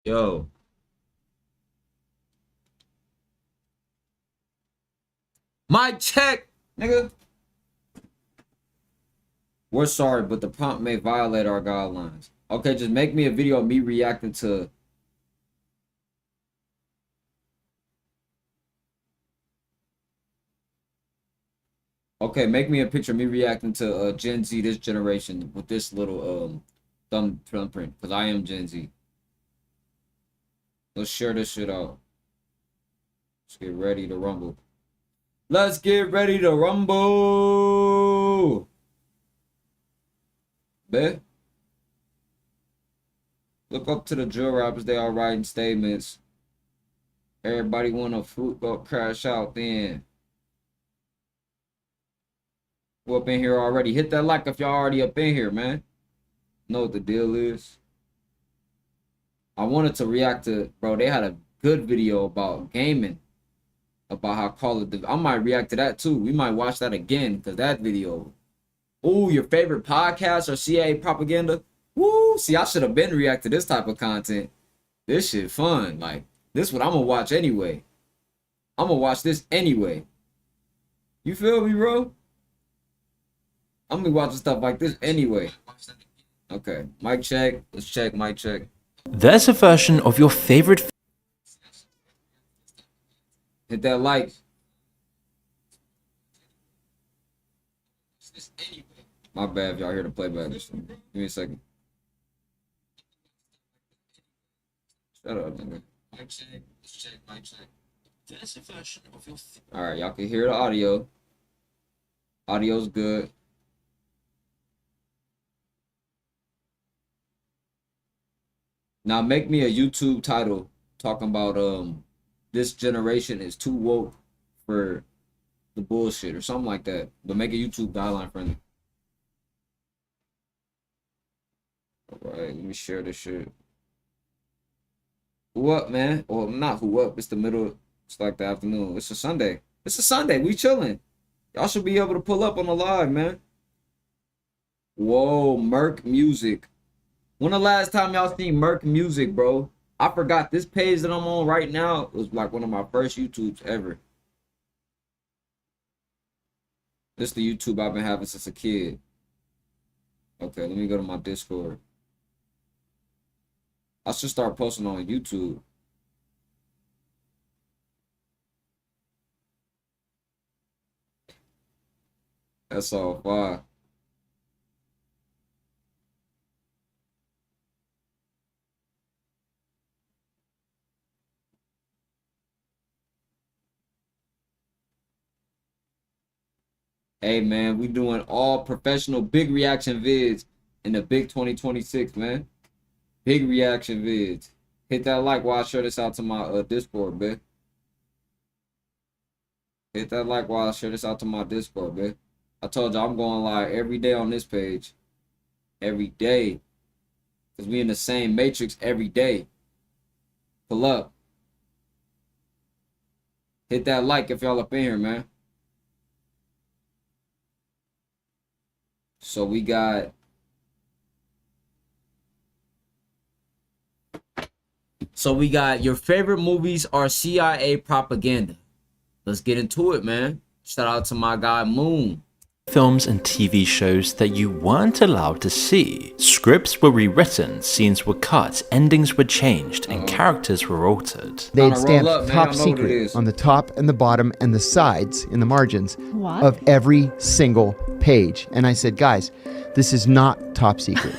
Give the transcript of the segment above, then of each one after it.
Yo, mic check, nigga. We're sorry, but the prompt may violate our guidelines. Okay, just make me a video of me reacting to. Okay, make me a picture of me reacting to Gen Z, this generation, with this little thumbprint, because I am Gen Z. Let's share this shit out. Let's get ready to rumble. Let's get ready to rumble. Bet. Look up to the drill rappers, they all writing statements. Everybody want a fruit, go crash out then. Who up in here already? Hit that like if y'all already up in here, man. Know what the deal is. I wanted to react to, bro, they had a good video about gaming. About how Call of Duty. I might react to that too. We might watch that again, because that video. Ooh, your favorite podcast or CIA propaganda? Woo, see, I should have been react to this type of content. This shit fun. Like, this what I'm gonna watch anyway. I'm gonna watch this anyway. You feel me, bro? I'm gonna be watching stuff like this anyway. Okay, mic check. Let's check, mic check. There's a version of your favorite. Hit that like. My bad if y'all hear the playback. Give me a second. Shut up, nigga. Mic check, let's check, mic check. There's a version of your. Alright, y'all can hear the audio. Audio's good. Now make me a YouTube title talking about this generation is too woke for the bullshit or something like that. But make a YouTube guideline friendly. Alright, let me share this shit. Who up, man? Well, not who up. It's the middle. It's like the afternoon. It's a Sunday. It's a Sunday. We chilling. Y'all should be able to pull up on the live, man. Whoa, Merc Music. When the last time y'all seen Merc Music, bro? I forgot this page that I'm on right now was like one of my first YouTubes ever. This is the YouTube I've been having since a kid. Okay, let me go to my Discord. I should start posting on YouTube. That's all fine. Hey man, we doing all professional big reaction vids in the big 2026, man. Big reaction vids. Hit that like while I share this out to my Discord, man. Hit that like while I share this out to my Discord, man. I told you I'm going live every day on this page. Every day. Because we in the same matrix every day. Pull up. Hit that like if y'all up in here, man. So we got your favorite movies are CIA propaganda. Let's get into it, man. Shout out to my guy Moon. Films and TV shows that you weren't allowed to see. Scripts were rewritten, scenes were cut, endings were changed, and characters were altered. They'd Tryna stamp roll up, man. I top don't know what it secret is. on the top and the bottom and the sides in the margins What? of every single page. And I said, guys, this is not top secret.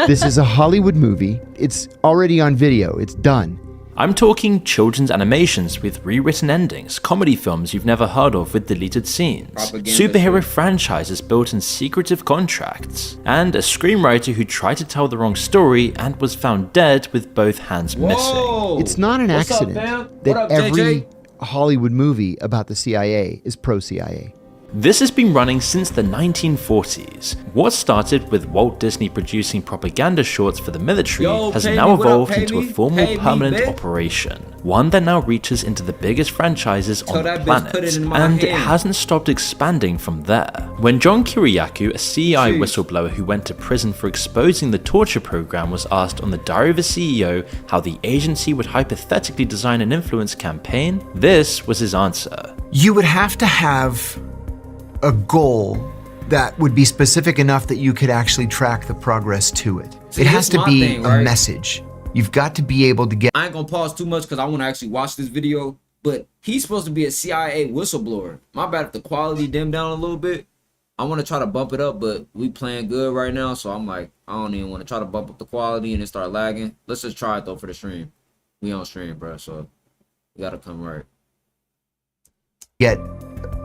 This is a Hollywood movie. It's already on video. It's done. I'm talking children's animations with rewritten endings, comedy films you've never heard of with deleted scenes, Propaganda superhero shit. franchises built in secretive contracts, and a screenwriter who tried to tell the wrong story and was found dead with both hands missing. Whoa! It's not an What's up, accident fam? that What up, every JJ? Hollywood movie about the CIA is pro-CIA. This has been running since the 1940s. What started with Walt Disney producing propaganda shorts for the military has now evolved into a formal permanent operation, one that now reaches into the biggest franchises on the planet, and it hasn't stopped expanding from there. When John Kiriakou, a CEI whistleblower who went to prison for exposing the torture program, was asked on the Diary of a CEO how the agency would hypothetically design an influence campaign, this was his answer. You would have to have a goal that would be specific enough that you could actually track the progress to it. See, it has to be thing, right? a message. You've got to be able to get... I ain't gonna pause too much because I want to actually watch this video, but he's supposed to be a CIA whistleblower. My bad if the quality dimmed down a little bit. I want to try to bump it up, but we playing good right now, so I'm like, I don't even want to try to bump up the quality and then start lagging. Let's just try it though for the stream. We on stream, bro, so we gotta come right. Get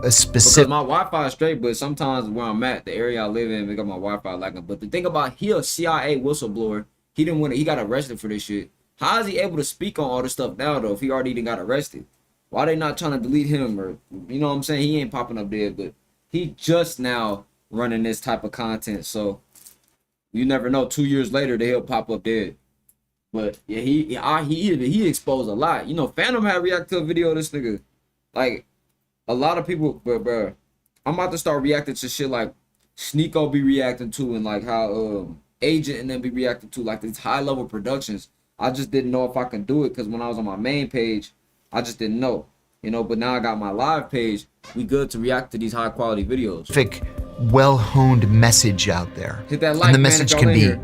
a specific... Because my Wi-Fi is straight, but sometimes where I'm at, the area I live in, we got my Wi-Fi lagging. But the thing about, he a CIA whistleblower. He didn't want it. He got arrested for this shit. How is he able to speak on all this stuff now though if he already got arrested? Why they not trying to delete him, or you know what I'm saying? He ain't popping up there, but he just now running this type of content, so you never know. 2 years later, he'll pop up dead. But yeah, he exposed a lot. You know, Phantom had react to a video of this nigga. Like a lot of people, bro. I'm about to start reacting to shit like Sneeko be reacting to, and like how Agent and then be reacting to, like these high level productions. I just didn't know if I can do it because when I was on my main page, I just didn't know, you know. But now I got my live page. We good to react to these high quality videos. Well-honed message out there. Hit that like, and the man, message can be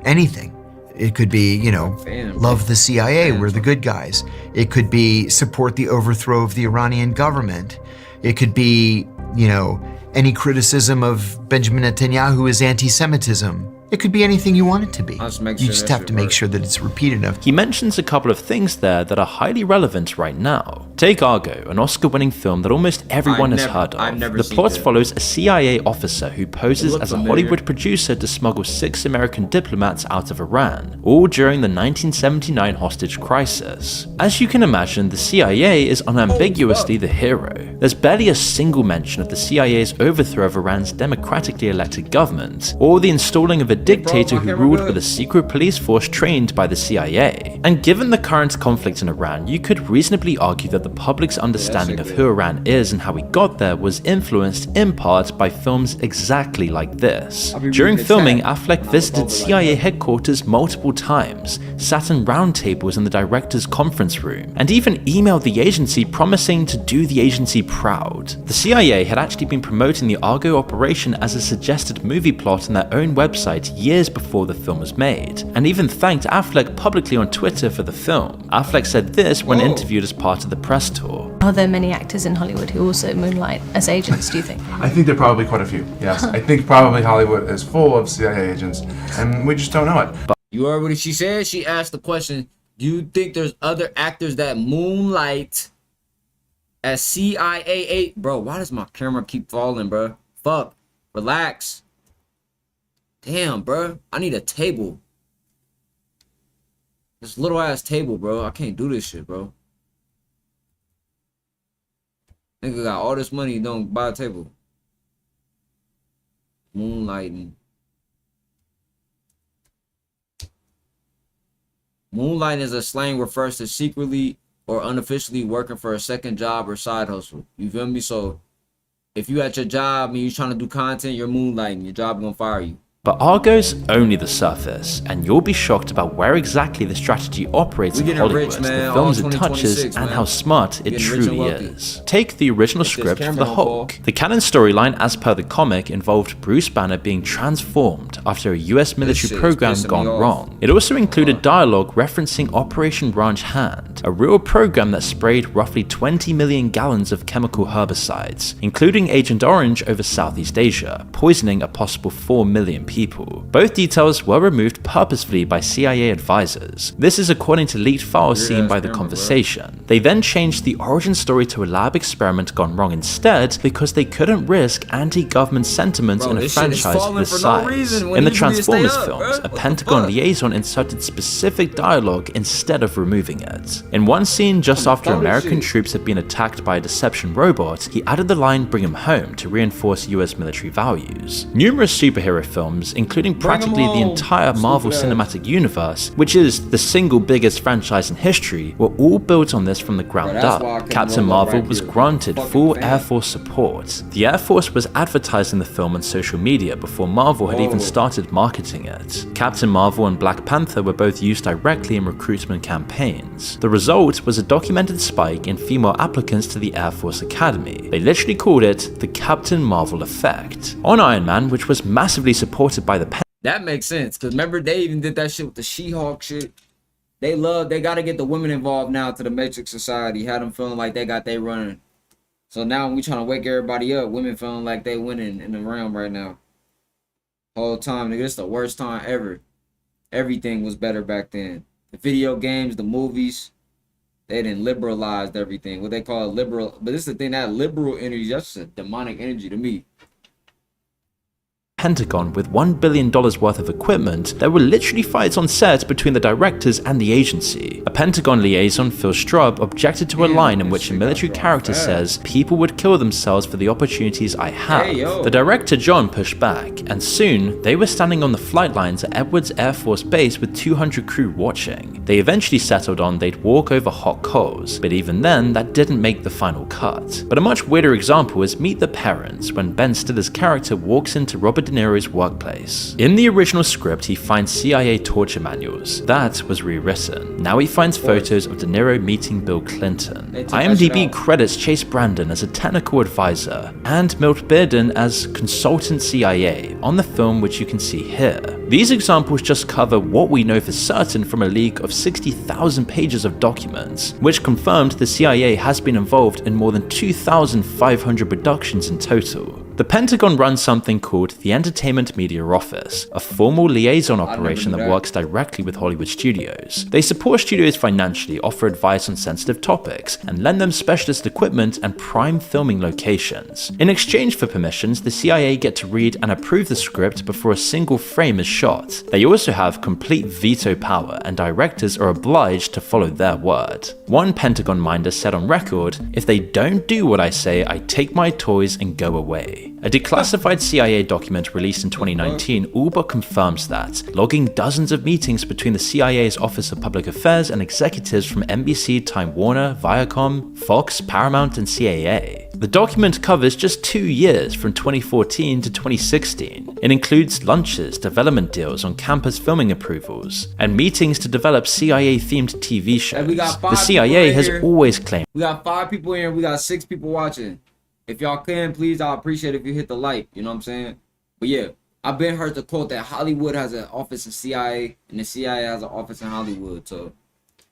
anything. It could be, you know, love the CIA, we're the good guys. It could be support the overthrow of the Iranian government. It could be, you know, any criticism of Benjamin Netanyahu is anti-Semitism. It could be anything you want it to be. You just have to make sure that it's repeated enough. He mentions a couple of things there that are highly relevant right now. Take Argo, an Oscar-winning film that almost everyone has heard of. The plot follows a CIA officer who poses as a Hollywood producer to smuggle 6 American diplomats out of Iran, all during the 1979 hostage crisis. As you can imagine, the CIA is unambiguously the hero. There's barely a single mention of the CIA's overthrow of Iran's democratically elected government, or the installing of a dictator who ruled with a secret police force trained by the CIA. And given the current conflict in Iran, you could reasonably argue that the public's understanding of who Iran is and how we got there was influenced in part by films exactly like this. During filming, Affleck visited CIA headquarters multiple times, sat in round tables in the director's conference room, and even emailed the agency promising to do the agency proud. The CIA had actually been promoting the Argo operation as a suggested movie plot on their own website years before the film was made, and even thanked Affleck publicly on Twitter for the film. Affleck said this when interviewed as part of the press tour. Are there many actors in Hollywood who also moonlight as agents, do you think? I think there are probably quite a few, yes. I think probably Hollywood is full of CIA agents, and we just don't know it. You heard what she said? She asked the question, do you think there's other actors that moonlight as CIA? Bro, why does my camera keep falling, bro? Fuck. Relax. Damn, bro. I need a table. This little ass table, bro. I can't do this shit, bro. Nigga got all this money, don't buy a table. Moonlighting. Moonlighting is a slang refers to secretly or unofficially working for a second job or side hustle. You feel me? So if you at your job and you trying to do content, you're moonlighting. Your job gonna fire you. But Argo's only the surface, and you'll be shocked about where exactly the strategy operates in Hollywood, the films it touches, and how smart it truly is. Take the original script for The Hulk. The canon storyline, as per the comic, involved Bruce Banner being transformed after a US military program gone wrong. It also included dialogue referencing Operation Ranch Hand, a real program that sprayed roughly 20 million gallons of chemical herbicides, including Agent Orange over Southeast Asia, poisoning a possible 4 million people. Both details were removed purposefully by CIA advisors. This is according to leaked files seen by The Conversation. They then changed the origin story to a lab experiment gone wrong instead because they couldn't risk anti-government sentiments in a franchise of this size. In the Transformers films, a Pentagon liaison inserted specific dialogue instead of removing it. In one scene, just after American troops had been attacked by a deception robot, he added the line "bring him home" to reinforce US military values. Numerous superhero films, including practically the entire Marvel Cinematic Universe, which is the single biggest franchise in history, were all built on this from the ground up. Captain Marvel was granted full Air Force support. The Air Force was advertising the film on social media before Marvel had even started marketing it. Captain Marvel and Black Panther were both used directly in recruitment campaigns. The result was a documented spike in female applicants to the Air Force Academy. They literally called it the Captain Marvel effect. On Iron Man, which was massively supported by the That makes sense, because remember they even did that shit with the She-Hulk shit. They gotta get the women involved now to the Matrix Society, had them feeling like they got they running. So now we trying to wake everybody up, women feeling like they winning in the realm right now. Whole time, nigga, it's the worst time ever. Everything was better back then. The video games, the movies, they didn't liberalized everything. What they call liberal, but this is the thing, that liberal energy, that's just a demonic energy to me. Pentagon with $1 billion worth of equipment, there were literally fights on set between the directors and the agency. A Pentagon liaison, Phil Straub, objected to a line in which a military character says, "People would kill themselves for the opportunities I have." The director John pushed back, and soon they were standing on the flight lines at Edwards Air Force Base with 200 crew watching. They eventually settled on they'd walk over hot coals, but even then that didn't make the final cut. But a much weirder example is Meet the Parents, when Ben Stiller's character walks into Robert De Niro's workplace. In the original script, he finds CIA torture manuals. That was rewritten. Now he finds photos of De Niro meeting Bill Clinton. IMDb credits Chase Brandon as a technical advisor and Milt Bearden as consultant CIA on the film, which you can see here. These examples just cover what we know for certain from a leak of 60,000 pages of documents, which confirmed the CIA has been involved in more than 2,500 productions in total. The Pentagon runs something called the Entertainment Media Office, a formal liaison operation that works directly with Hollywood studios. They support studios financially, offer advice on sensitive topics, and lend them specialist equipment and prime filming locations. In exchange for permissions, the CIA get to read and approve the script before a single frame is shot. They also have complete veto power, and directors are obliged to follow their word. One Pentagon minder said on record, "If they don't do what I say, I take my toys and go away." A declassified CIA document released in 2019 all but confirms that, logging dozens of meetings between the CIA's Office of Public Affairs and executives from NBC, Time Warner, Viacom, Fox, Paramount, and CAA. The document covers just 2 years from 2014 to 2016. It includes lunches, development deals on campus filming approvals, and meetings to develop CIA-themed TV shows. The CIA has always claimed. We got 5 people here, we got 6 people watching. If y'all can, please, I'll appreciate it if you hit the like, you know what I'm saying? But yeah, I've been heard the quote that Hollywood has an office in CIA and the CIA has an office in Hollywood, so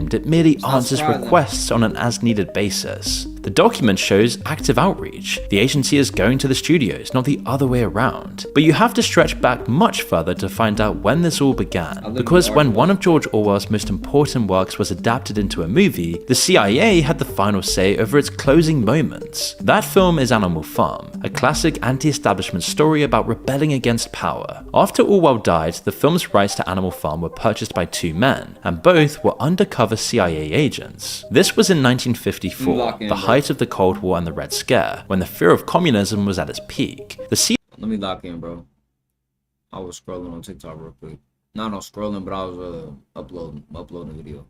it merely answers requests on an as-needed basis. The document shows active outreach. The agency is going to the studios, not the other way around. But you have to stretch back much further to find out when this all began. Because when one of George Orwell's most important works was adapted into a movie, the CIA had the final say over its closing moments. That film is Animal Farm, a classic anti-establishment story about rebelling against power. After Orwell died, the film's rights to Animal Farm were purchased by 2 men, and both were undercover CIA agents. This was in 1954, the height of the Cold War and the Red Scare, when the fear of communism was at its peak. Let me lock in, bro. I was scrolling on TikTok real quick. Not on scrolling, but I was uploading a video.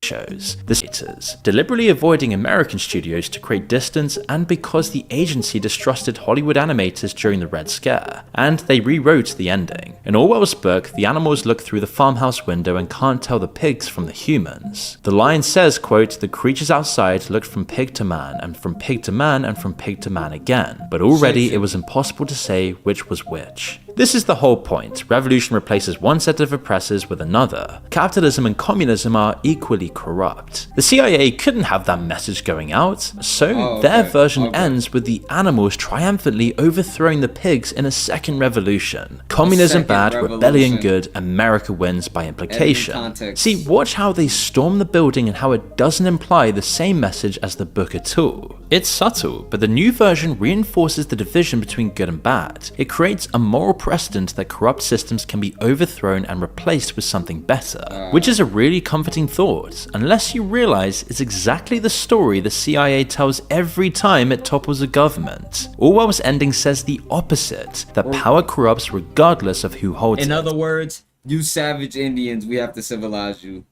Shows the states deliberately avoiding American studios to create distance, and because the agency distrusted Hollywood animators during the Red Scare, and they rewrote the ending. In Orwell's book, the animals look through the farmhouse window and can't tell the pigs from the humans. The line says, quote, "The creatures outside looked from pig to man, and from pig to man, and from pig to man again, but already it was impossible to say which was which." This is the whole point. Revolution replaces one set of oppressors with another. Capitalism and communism are equally corrupt. The CIA couldn't have that message going out, so their version ends with the animals triumphantly overthrowing the pigs in a second revolution. Communism bad, rebellion good, America wins by implication. See, watch how they storm the building and how it doesn't imply the same message as the book at all. It's subtle, but the new version reinforces the division between good and bad. It creates a moral precedent that corrupt systems can be overthrown and replaced with something better, which is a really comforting thought, unless you realize it's exactly the story the CIA tells every time it topples a government. Orwell's ending says the opposite, that power corrupts regardless of who holds it. In other words, you savage Indians, we have to civilize you.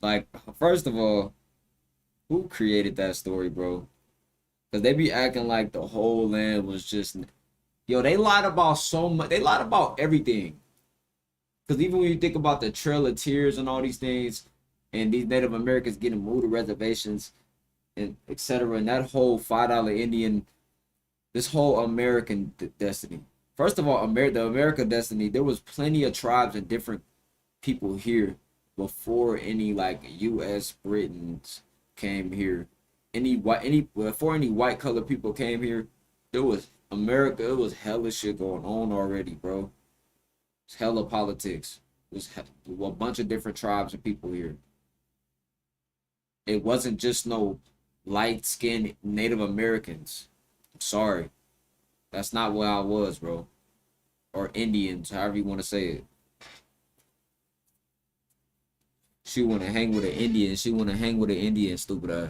Like, first of all, who created that story, bro? Because they be acting like the whole land was just... Yo, they lied about so much. They lied about everything. Because even when you think about the Trail of Tears and all these things, and these Native Americans getting moved to reservations, and etc., and that whole $5 Indian, this whole American destiny. First of all, the American destiny, there was plenty of tribes and different people here before any, like, U.S. Britons came here. Before any white colored people came here, there was America. It was hella shit going on already, bro. It's hella politics. It was a bunch of different tribes and people here. It wasn't just no light-skinned Native Americans. I'm sorry. That's not where I was, bro. Or Indians, however you want to say it. She want to hang with an Indian. She want to hang with an Indian, stupid ass.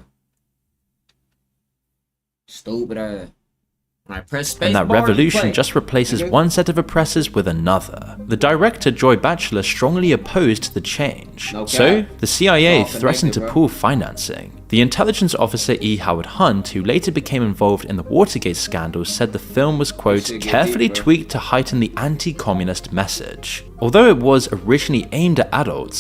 Stupid ass. When I press space and that revolution just replaces one set of oppressors with another. The director Joy Batchelor strongly opposed the change. So, the CIA threatened to pull financing. The intelligence officer E. Howard Hunt, who later became involved in the Watergate scandal, said the film was, quote, carefully tweaked to heighten the anti-communist message. Although it was originally aimed at adults,